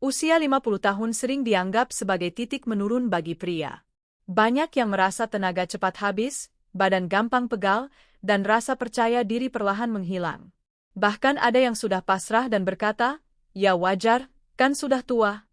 Usia 50 tahun sering dianggap sebagai titik menurun bagi pria. Banyak yang merasa tenaga cepat habis, badan gampang pegal, dan rasa percaya diri perlahan menghilang. Bahkan ada yang sudah pasrah dan berkata, "Ya wajar, kan sudah tua."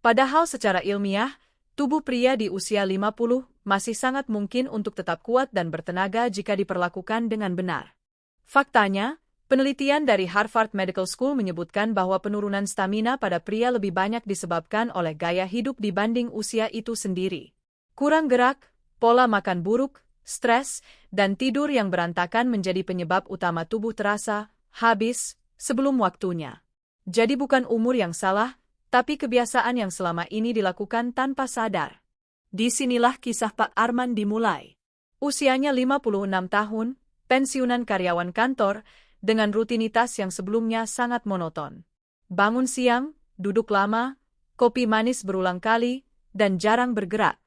Padahal secara ilmiah, tubuh pria di usia 50 masih sangat mungkin untuk tetap kuat dan bertenaga jika diperlakukan dengan benar. Faktanya, penelitian dari Harvard Medical School menyebutkan bahwa penurunan stamina pada pria lebih banyak disebabkan oleh gaya hidup dibanding usia itu sendiri. Kurang gerak, pola makan buruk, stres, dan tidur yang berantakan menjadi penyebab utama tubuh terasa habis sebelum waktunya. Jadi bukan umur yang salah, tapi kebiasaan yang selama ini dilakukan tanpa sadar. Disinilah kisah Pak Arman dimulai. Usianya 56 tahun, pensiunan karyawan kantor, dengan rutinitas yang sebelumnya sangat monoton. Bangun siang, duduk lama, kopi manis berulang kali, dan jarang bergerak.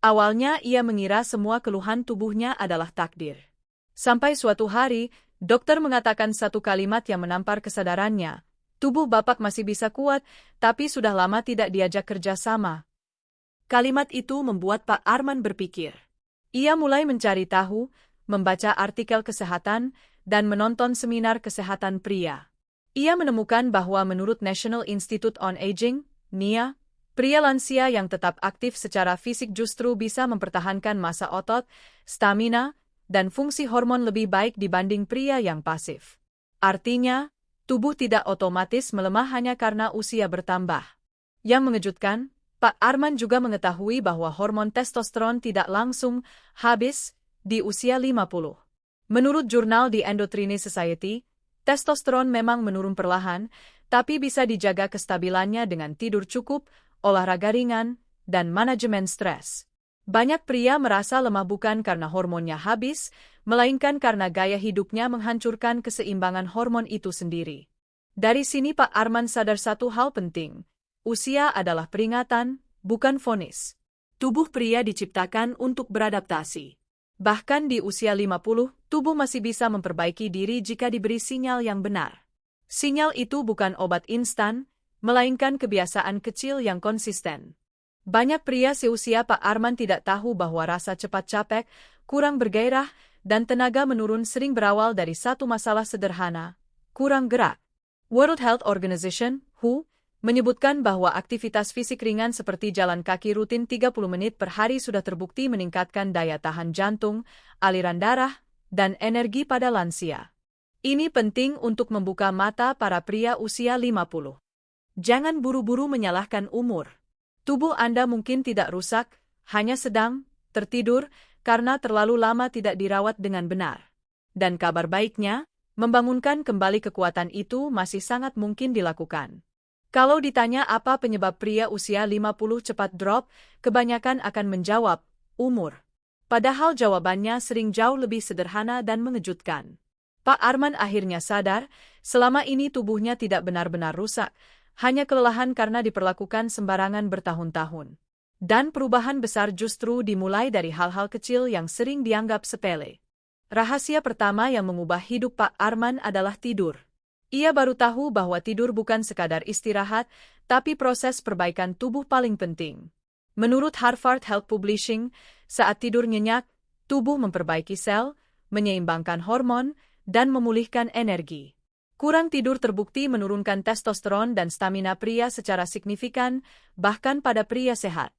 Awalnya ia mengira semua keluhan tubuhnya adalah takdir. Sampai suatu hari, dokter mengatakan satu kalimat yang menampar kesadarannya. "Tubuh Bapak masih bisa kuat, tapi sudah lama tidak diajak kerja sama." Kalimat itu membuat Pak Arman berpikir. Ia mulai mencari tahu, membaca artikel kesehatan, dan menonton seminar kesehatan pria. Ia menemukan bahwa menurut National Institute on Aging, NIA, pria lansia yang tetap aktif secara fisik justru bisa mempertahankan massa otot, stamina, dan fungsi hormon lebih baik dibanding pria yang pasif. Artinya, tubuh tidak otomatis melemah hanya karena usia bertambah. Yang mengejutkan, Pak Arman juga mengetahui bahwa hormon testosteron tidak langsung habis di usia 50. Menurut jurnal The Endocrine Society, testosteron memang menurun perlahan, tapi bisa dijaga kestabilannya dengan tidur cukup, olahraga ringan, dan manajemen stres. Banyak pria merasa lemah bukan karena hormonnya habis, melainkan karena gaya hidupnya menghancurkan keseimbangan hormon itu sendiri. Dari sini Pak Arman sadar satu hal penting. Usia adalah peringatan, bukan vonis. Tubuh pria diciptakan untuk beradaptasi. Bahkan di usia 50, tubuh masih bisa memperbaiki diri jika diberi sinyal yang benar. Sinyal itu bukan obat instan, melainkan kebiasaan kecil yang konsisten. Banyak pria seusia Pak Arman tidak tahu bahwa rasa cepat capek, kurang bergairah, dan tenaga menurun sering berawal dari satu masalah sederhana, kurang gerak. World Health Organization, WHO, menyebutkan bahwa aktivitas fisik ringan seperti jalan kaki rutin 30 menit per hari sudah terbukti meningkatkan daya tahan jantung, aliran darah, dan energi pada lansia. Ini penting untuk membuka mata para pria usia 50. Jangan buru-buru menyalahkan umur. Tubuh Anda mungkin tidak rusak, hanya sedang tertidur karena terlalu lama tidak dirawat dengan benar. Dan kabar baiknya, membangunkan kembali kekuatan itu masih sangat mungkin dilakukan. Kalau ditanya apa penyebab pria usia 50 cepat drop, kebanyakan akan menjawab, umur. Padahal jawabannya sering jauh lebih sederhana dan mengejutkan. Pak Arman akhirnya sadar, selama ini tubuhnya tidak benar-benar rusak, hanya kelelahan karena diperlakukan sembarangan bertahun-tahun. Dan perubahan besar justru dimulai dari hal-hal kecil yang sering dianggap sepele. Rahasia pertama yang mengubah hidup Pak Arman adalah tidur. Ia baru tahu bahwa tidur bukan sekadar istirahat, tapi proses perbaikan tubuh paling penting. Menurut Harvard Health Publishing, saat tidur nyenyak, tubuh memperbaiki sel, menyeimbangkan hormon, dan memulihkan energi. Kurang tidur terbukti menurunkan testosteron dan stamina pria secara signifikan, bahkan pada pria sehat.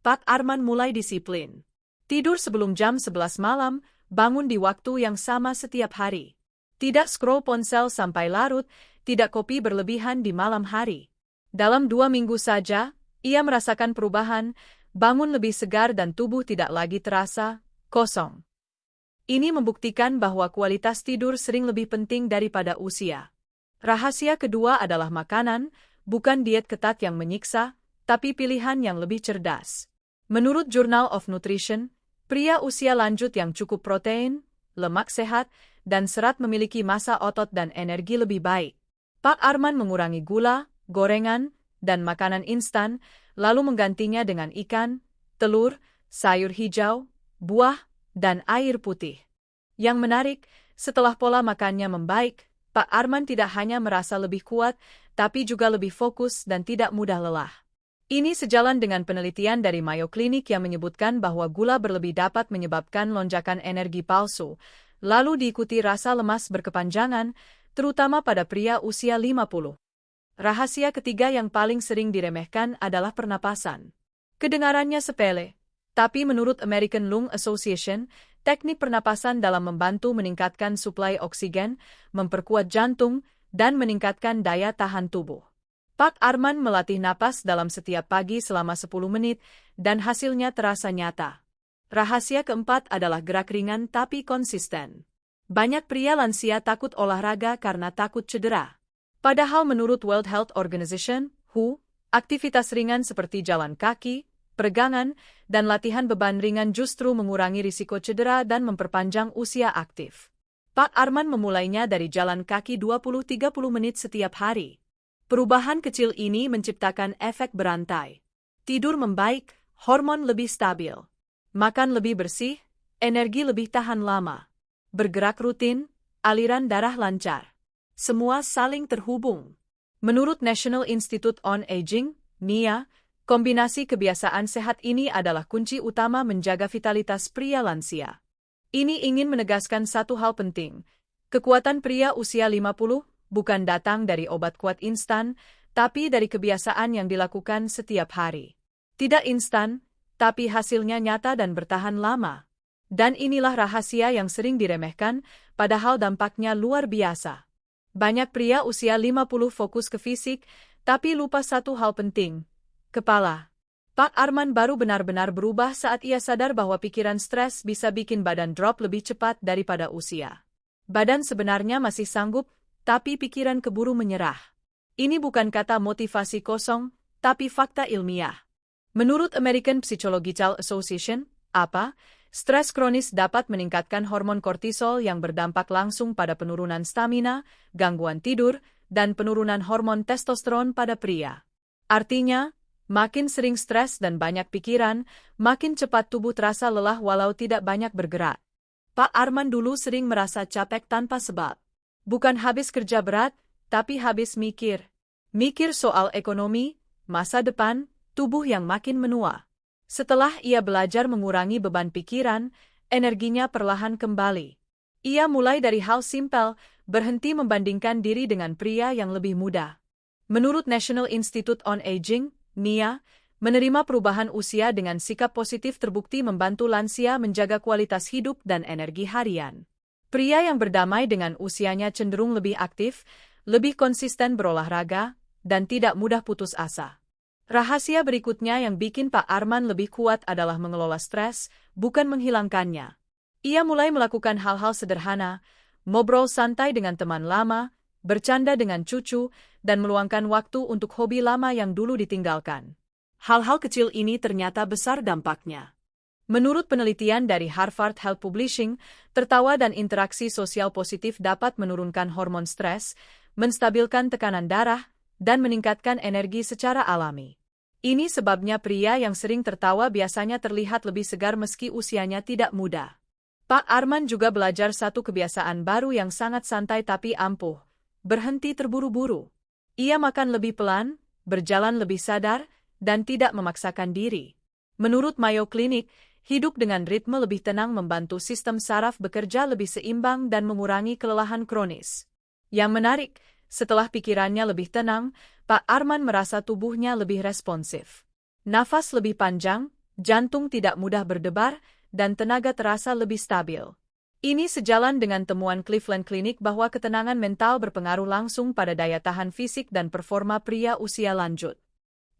Pak Arman mulai disiplin. Tidur sebelum jam 11 malam, bangun di waktu yang sama setiap hari. Tidak scroll ponsel sampai larut, tidak kopi berlebihan di malam hari. Dalam 2 minggu saja, ia merasakan perubahan, bangun lebih segar dan tubuh tidak lagi terasa kosong. Ini membuktikan bahwa kualitas tidur sering lebih penting daripada usia. Rahasia kedua adalah makanan, bukan diet ketat yang menyiksa, tapi pilihan yang lebih cerdas. Menurut Journal of Nutrition, pria usia lanjut yang cukup protein, lemak sehat, dan serat memiliki massa otot dan energi lebih baik. Pak Arman mengurangi gula, gorengan, dan makanan instan, lalu menggantinya dengan ikan, telur, sayur hijau, buah, dan air putih. Yang menarik, setelah pola makannya membaik, Pak Arman tidak hanya merasa lebih kuat, tapi juga lebih fokus dan tidak mudah lelah. Ini sejalan dengan penelitian dari Mayo Clinic yang menyebutkan bahwa gula berlebih dapat menyebabkan lonjakan energi palsu, lalu diikuti rasa lemas berkepanjangan, terutama pada pria usia 50. Rahasia ketiga yang paling sering diremehkan adalah pernapasan. Kedengarannya sepele, tapi menurut American Lung Association, teknik pernapasan dalam membantu meningkatkan suplai oksigen, memperkuat jantung, dan meningkatkan daya tahan tubuh. Pak Arman melatih napas dalam setiap pagi selama 10 menit, dan hasilnya terasa nyata. Rahasia keempat adalah gerak ringan tapi konsisten. Banyak pria lansia takut olahraga karena takut cedera. Padahal menurut World Health Organization, WHO, aktivitas ringan seperti jalan kaki, peregangan, dan latihan beban ringan justru mengurangi risiko cedera dan memperpanjang usia aktif. Pak Arman memulainya dari jalan kaki 20-30 menit setiap hari. Perubahan kecil ini menciptakan efek berantai. Tidur membaik, hormon lebih stabil. Makan lebih bersih, energi lebih tahan lama. Bergerak rutin, aliran darah lancar. Semua saling terhubung. Menurut National Institute on Aging, NIA, kombinasi kebiasaan sehat ini adalah kunci utama menjaga vitalitas pria lansia. Ini ingin menegaskan satu hal penting. Kekuatan pria usia 50 bukan datang dari obat kuat instan, tapi dari kebiasaan yang dilakukan setiap hari. Tidak instan, tapi hasilnya nyata dan bertahan lama. Dan inilah rahasia yang sering diremehkan, padahal dampaknya luar biasa. Banyak pria usia 50 fokus ke fisik, tapi lupa satu hal penting. Kepala. Pak Arman baru benar-benar berubah saat ia sadar bahwa pikiran stres bisa bikin badan drop lebih cepat daripada usia. Badan sebenarnya masih sanggup, tapi pikiran keburu menyerah. Ini bukan kata motivasi kosong, tapi fakta ilmiah. Menurut American Psychological Association, stres kronis dapat meningkatkan hormon kortisol yang berdampak langsung pada penurunan stamina, gangguan tidur, dan penurunan hormon testosteron pada pria. Artinya, makin sering stres dan banyak pikiran, makin cepat tubuh terasa lelah walau tidak banyak bergerak. Pak Arman dulu sering merasa capek tanpa sebab. Bukan habis kerja berat, tapi habis mikir. Mikir soal ekonomi, masa depan, tubuh yang makin menua. Setelah ia belajar mengurangi beban pikiran, energinya perlahan kembali. Ia mulai dari hal simpel, berhenti membandingkan diri dengan pria yang lebih muda. Menurut National Institute on Aging, NIA, menerima perubahan usia dengan sikap positif terbukti membantu lansia menjaga kualitas hidup dan energi harian. Pria yang berdamai dengan usianya cenderung lebih aktif, lebih konsisten berolahraga, dan tidak mudah putus asa. Rahasia berikutnya yang bikin Pak Arman lebih kuat adalah mengelola stres, bukan menghilangkannya. Ia mulai melakukan hal-hal sederhana, ngobrol santai dengan teman lama, bercanda dengan cucu, dan meluangkan waktu untuk hobi lama yang dulu ditinggalkan. Hal-hal kecil ini ternyata besar dampaknya. Menurut penelitian dari Harvard Health Publishing, tertawa dan interaksi sosial positif dapat menurunkan hormon stres, menstabilkan tekanan darah, dan meningkatkan energi secara alami. Ini sebabnya pria yang sering tertawa biasanya terlihat lebih segar meski usianya tidak muda. Pak Arman juga belajar satu kebiasaan baru yang sangat santai tapi ampuh, berhenti terburu-buru. Ia makan lebih pelan, berjalan lebih sadar, dan tidak memaksakan diri. Menurut Mayo Clinic, hidup dengan ritme lebih tenang membantu sistem saraf bekerja lebih seimbang dan mengurangi kelelahan kronis. Yang menarik, setelah pikirannya lebih tenang, Pak Arman merasa tubuhnya lebih responsif. Nafas lebih panjang, jantung tidak mudah berdebar, dan tenaga terasa lebih stabil. Ini sejalan dengan temuan Cleveland Clinic bahwa ketenangan mental berpengaruh langsung pada daya tahan fisik dan performa pria usia lanjut.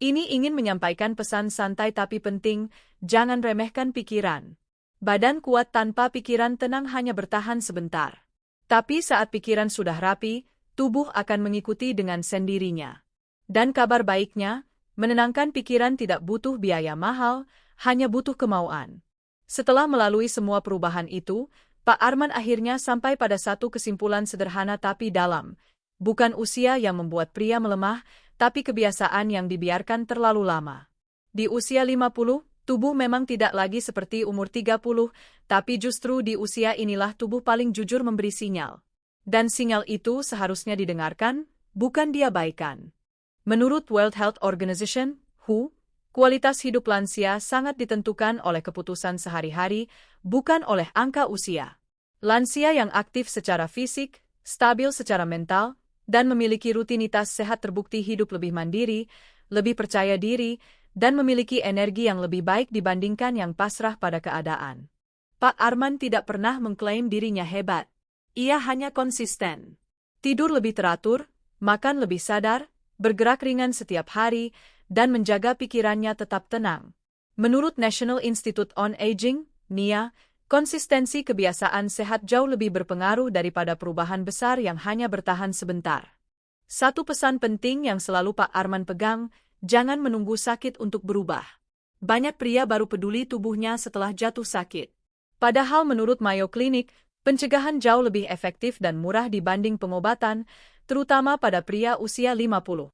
Ini ingin menyampaikan pesan santai tapi penting, jangan remehkan pikiran. Badan kuat tanpa pikiran tenang hanya bertahan sebentar. Tapi saat pikiran sudah rapi, tubuh akan mengikuti dengan sendirinya. Dan kabar baiknya, menenangkan pikiran tidak butuh biaya mahal, hanya butuh kemauan. Setelah melalui semua perubahan itu, Pak Arman akhirnya sampai pada satu kesimpulan sederhana tapi dalam. Bukan usia yang membuat pria melemah, tapi kebiasaan yang dibiarkan terlalu lama. Di usia 50, tubuh memang tidak lagi seperti umur 30, tapi justru di usia inilah tubuh paling jujur memberi sinyal. Dan sinyal itu seharusnya didengarkan, bukan diabaikan. Menurut World Health Organization, WHO, kualitas hidup lansia sangat ditentukan oleh keputusan sehari-hari, bukan oleh angka usia. Lansia yang aktif secara fisik, stabil secara mental, dan memiliki rutinitas sehat terbukti hidup lebih mandiri, lebih percaya diri, dan memiliki energi yang lebih baik dibandingkan yang pasrah pada keadaan. Pak Arman tidak pernah mengklaim dirinya hebat. Ia hanya konsisten. Tidur lebih teratur, makan lebih sadar, bergerak ringan setiap hari, dan menjaga pikirannya tetap tenang. Menurut National Institute on Aging, NIA, konsistensi kebiasaan sehat jauh lebih berpengaruh daripada perubahan besar yang hanya bertahan sebentar. Satu pesan penting yang selalu Pak Arman pegang, jangan menunggu sakit untuk berubah. Banyak pria baru peduli tubuhnya setelah jatuh sakit. Padahal menurut Mayo Clinic, pencegahan jauh lebih efektif dan murah dibanding pengobatan, terutama pada pria usia 50.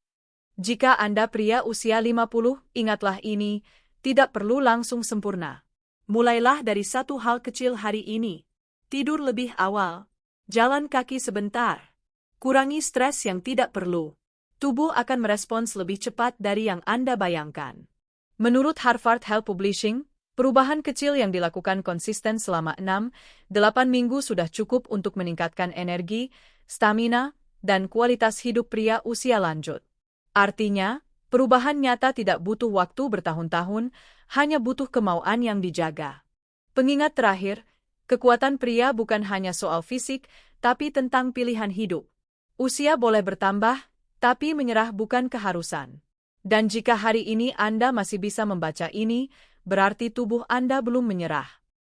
Jika Anda pria usia 50, ingatlah ini, tidak perlu langsung sempurna. Mulailah dari satu hal kecil hari ini. Tidur lebih awal. Jalan kaki sebentar. Kurangi stres yang tidak perlu. Tubuh akan merespons lebih cepat dari yang Anda bayangkan. Menurut Harvard Health Publishing, perubahan kecil yang dilakukan konsisten selama 6-8 minggu sudah cukup untuk meningkatkan energi, stamina, dan kualitas hidup pria usia lanjut. Artinya, perubahan nyata tidak butuh waktu bertahun-tahun, hanya butuh kemauan yang dijaga. Pengingat terakhir, kekuatan pria bukan hanya soal fisik, tapi tentang pilihan hidup. Usia boleh bertambah, tapi menyerah bukan keharusan. Dan jika hari ini Anda masih bisa membaca ini, berarti tubuh Anda belum menyerah.